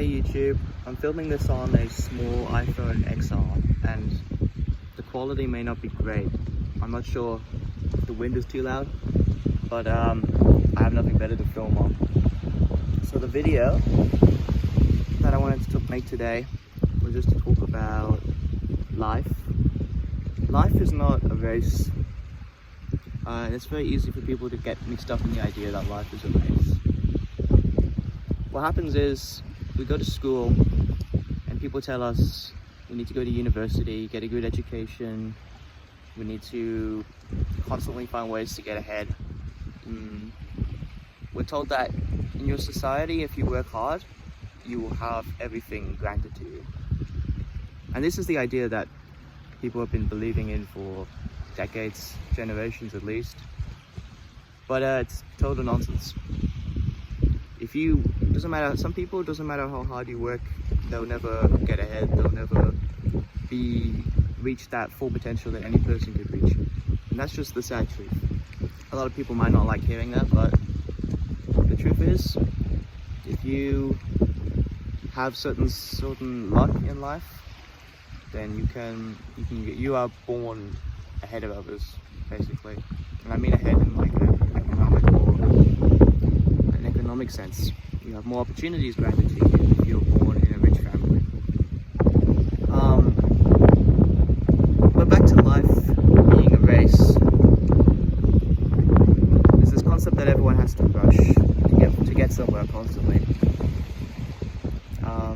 Hey YouTube, I'm filming this on a small iPhone XR and the quality may not be great. I'm not sure if the wind is too loud, but I have nothing better to film on. So the video that I wanted to make today was just to talk about life. Life is not a race. It's very easy for people to get mixed up in the idea that life is a race. What happens is we go to school and people tell us we need to go to university, get a good education, we need to constantly find ways to get ahead. We're told that in your society, if you work hard, you will have everything granted to you. And this is the idea that people have been believing in for decades, generations at least. But it's total nonsense. Some people, doesn't matter how hard you work, they'll never get ahead, they'll never reach that full potential that any person could reach. And that's just the sad truth. A lot of people might not like hearing that, but the truth is, if you have certain luck in life, then you are born ahead of others, basically. And I mean ahead in like an economic sense. You have more opportunities granted to you if you're born in a rich family. But back to life being a race. There's this concept that everyone has to rush to get somewhere constantly.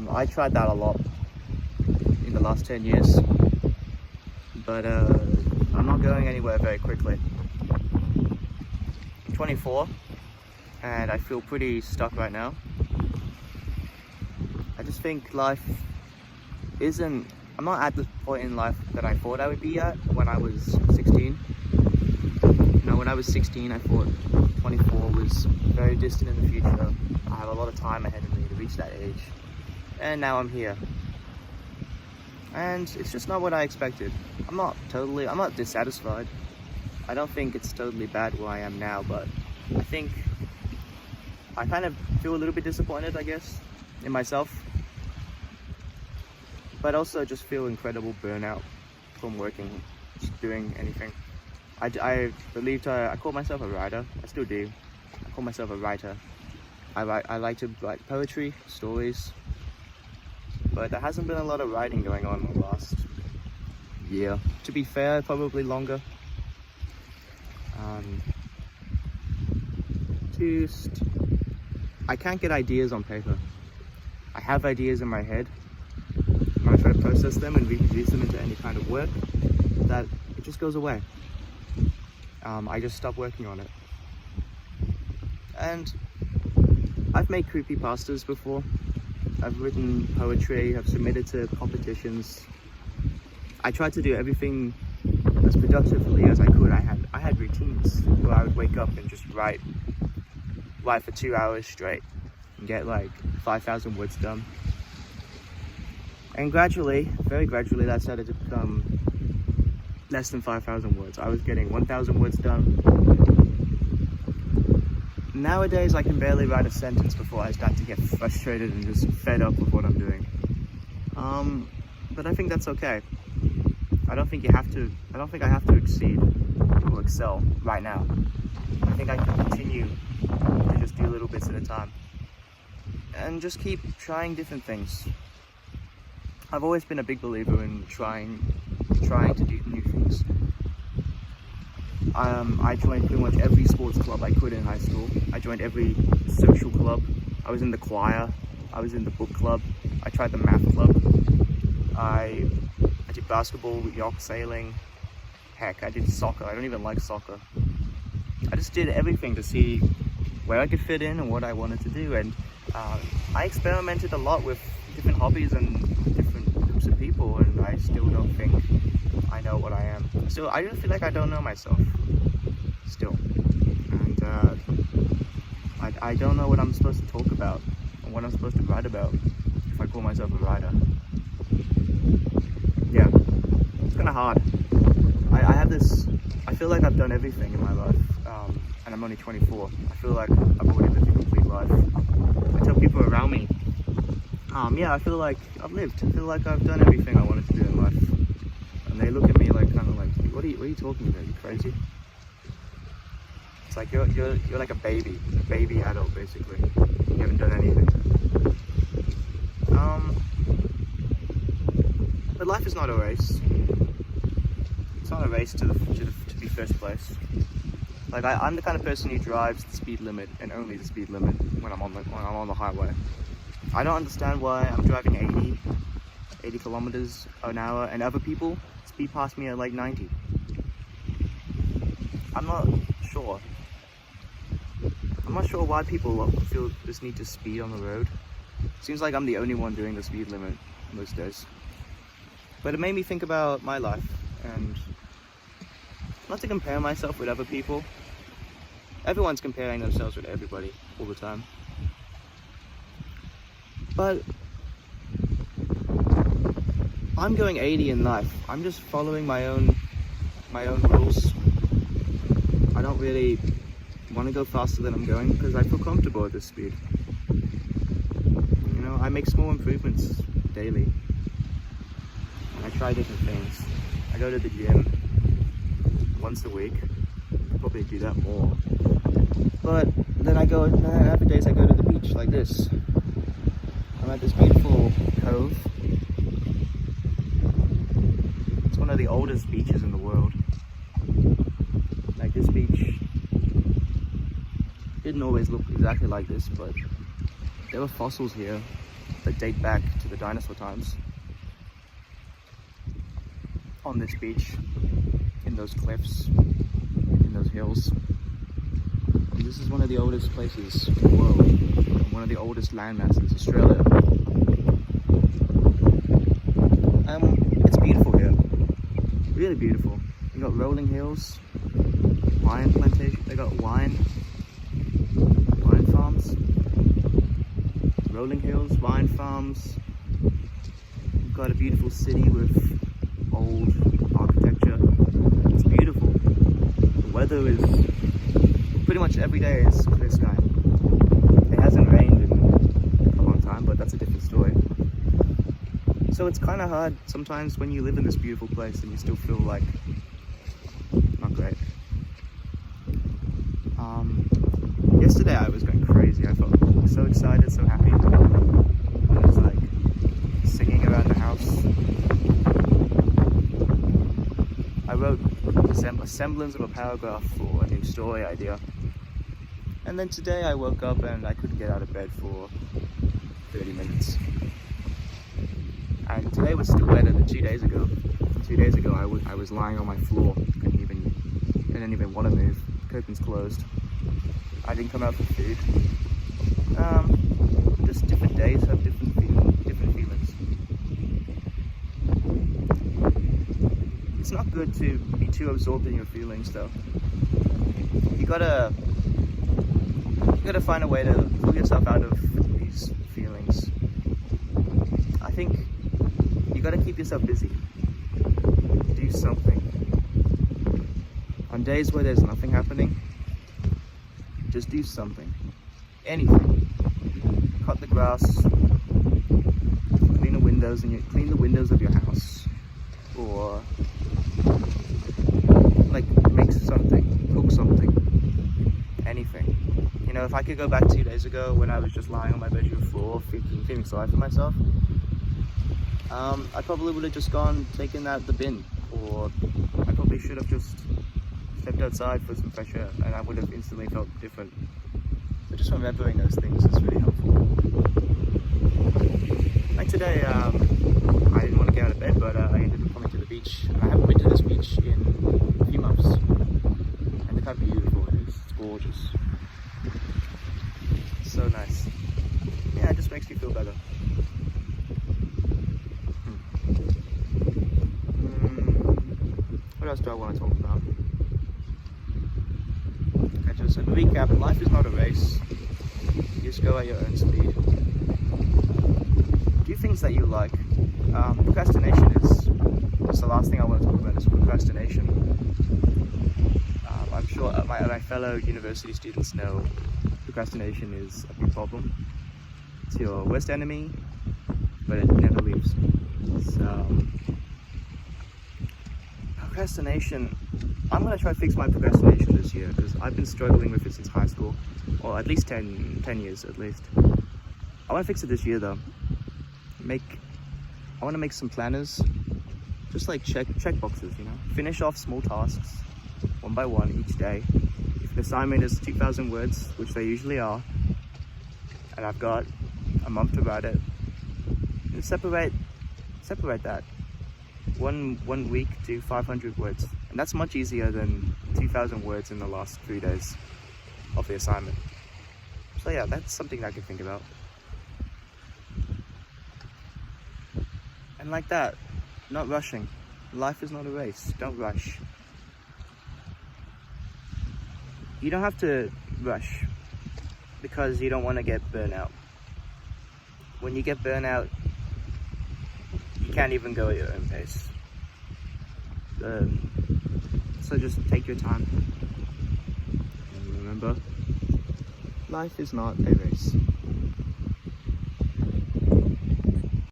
I tried that a lot in the last 10 years, but I'm not going anywhere very quickly. I'm 24 and I feel pretty stuck right now. I just think life I'm not at the point in life that I thought I would be at when I was 16. When I was 16, I thought 24 was very distant in the future. I have a lot of time ahead of me to reach that age. And now I'm here. And it's just not what I expected. I'm not dissatisfied. I don't think it's totally bad where I am now, but I think I kind of feel a little bit disappointed, I guess, in myself. But also just feel incredible burnout from working, just doing anything. I call myself a writer. I still do. I call myself a writer. I like to write poetry, stories. But there hasn't been a lot of writing going on in the last year. To be fair, probably longer. I can't get ideas on paper. I have ideas in my head. When I try to process them and reproduce them into any kind of work, that it just goes away. I just stop working on it. And I've made creepypastas before. I've written poetry, I've submitted to competitions. I tried to do everything as productively as I could. I had routines where I would wake up and just write for 2 hours straight and get like 5,000 words done. And very gradually, that started to become less than 5,000 words. I was getting 1,000 words done. Nowadays, I can barely write a sentence before I start to get frustrated and just fed up with what I'm doing. But I think that's okay. I don't think I have to exceed or excel right now. I think I can continue to just do little bits at a time and just keep trying different things. I've always been a big believer in trying to do new things. I joined pretty much every sports club I could in high school. I joined every social club. I was in the choir. I was in the book club. I tried the math club. I did basketball, yacht sailing. Heck, I did soccer. I don't even like soccer. I just did everything to see where I could fit in and what I wanted to do. And I experimented a lot with different hobbies and different groups of people, and I still don't think I know what I am. I just feel like I don't know myself still. And I don't know what I'm supposed to talk about and what I'm supposed to write about if I call myself a writer. Yeah, it's kind of hard. I feel like I've done everything in my life, and I'm only 24. I feel like I've already lived a complete life. I tell people around me, Yeah, I feel like I've lived. I feel like I've done everything I wanted to do in life. And they look at me like, kind of like, what are you talking about? You crazy? It's like you're like a baby adult basically. You haven't done anything. But life is not a race. It's not a race to be first place. Like I'm the kind of person who drives the speed limit and only the speed limit when I'm on the highway. I don't understand why I'm driving 80 kilometers an hour and other people speed past me at like 90. I'm not sure. I'm not sure why people feel this need to speed on the road. Seems like I'm the only one doing the speed limit most days. But it made me think about my life, and not to compare myself with other people. Everyone's comparing themselves with everybody all the time. But I'm going 80 in life. I'm just following my own rules. I don't really want to go faster than I'm going because I feel comfortable at this speed. You know, I make small improvements daily. I try different things. I go to the gym once a week. I'll probably do that more. But then other days I go to the beach like this. I'm at this beautiful cove. It's one of the oldest beaches in the world. Like this beach didn't always look exactly like this, but there were fossils here that date back to the dinosaur times. On this beach, in those cliffs, in those hills. And this is one of the oldest places in the world, one of the oldest land masses, Australia. It's beautiful here, really beautiful. You got rolling hills, wine plantation. They got wine farms, rolling hills, wine farms. You've got a beautiful city with old architecture. It's beautiful. The weather is pretty much every day is clear sky. It hasn't rained in a long time, but that's a different story. So it's kind of hard sometimes when you live in this beautiful place and you still feel like not great. Yesterday I was going crazy. I felt so excited, so happy. I was like singing around the house. I wrote a semblance of a paragraph for a new story idea. And then today I woke up and I couldn't get out of bed for 30 minutes. And today was still better than 2 days ago. 2 days ago I was lying on my floor. I didn't even want to move. Curtains closed. I didn't come out for food. Just different days have different feelings. It's not good to be too absorbed in your feelings though. You gotta find a way to pull yourself out of these feelings. I think you gotta keep yourself busy. Do something. On days where there's nothing happening, just do something. Anything. Cut the grass, clean the windows of your house, or like make something, cook something, anything. You know, if I could go back 2 days ago when I was just lying on my bedroom floor feeling sorry for myself, I probably would have just taken the bin, or I probably should have just stepped outside for some fresh air, and I would have instantly felt different. So just remembering those things is really helpful. Like today, I didn't want to get out of bed, but I ended up coming to the beach. And I haven't been to this beach in a few months. And look how beautiful it is. It's gorgeous. It's so nice. Yeah, it just makes you feel better. What else do I want to talk about? Okay, so to recap, life is not a race. You just go at your own speed. Do things that you like. Procrastination is the last thing I want to talk about is procrastination. I'm sure my fellow university students know procrastination is a big problem. It's your worst enemy, but it never leaves me. So, procrastination. I'm gonna try to fix my procrastination this year because I've been struggling with it since high school, or at least 10 years at least. I want to fix it this year though. I want to make some planners, just like check boxes, you know. Finish off small tasks, one by one each day. If an assignment is 2,000 words, which they usually are, and I've got a month to write it, and separate that. One week to 500 words, and that's much easier than 2,000 words in the last 3 days of the assignment. So yeah, that's something I can think about. And like that, not rushing. Life is not a race. Don't rush. You don't have to rush because you don't want to get burnout. When you get burnout, you can't even go at your own pace. So just take your time. And remember, life is not a race.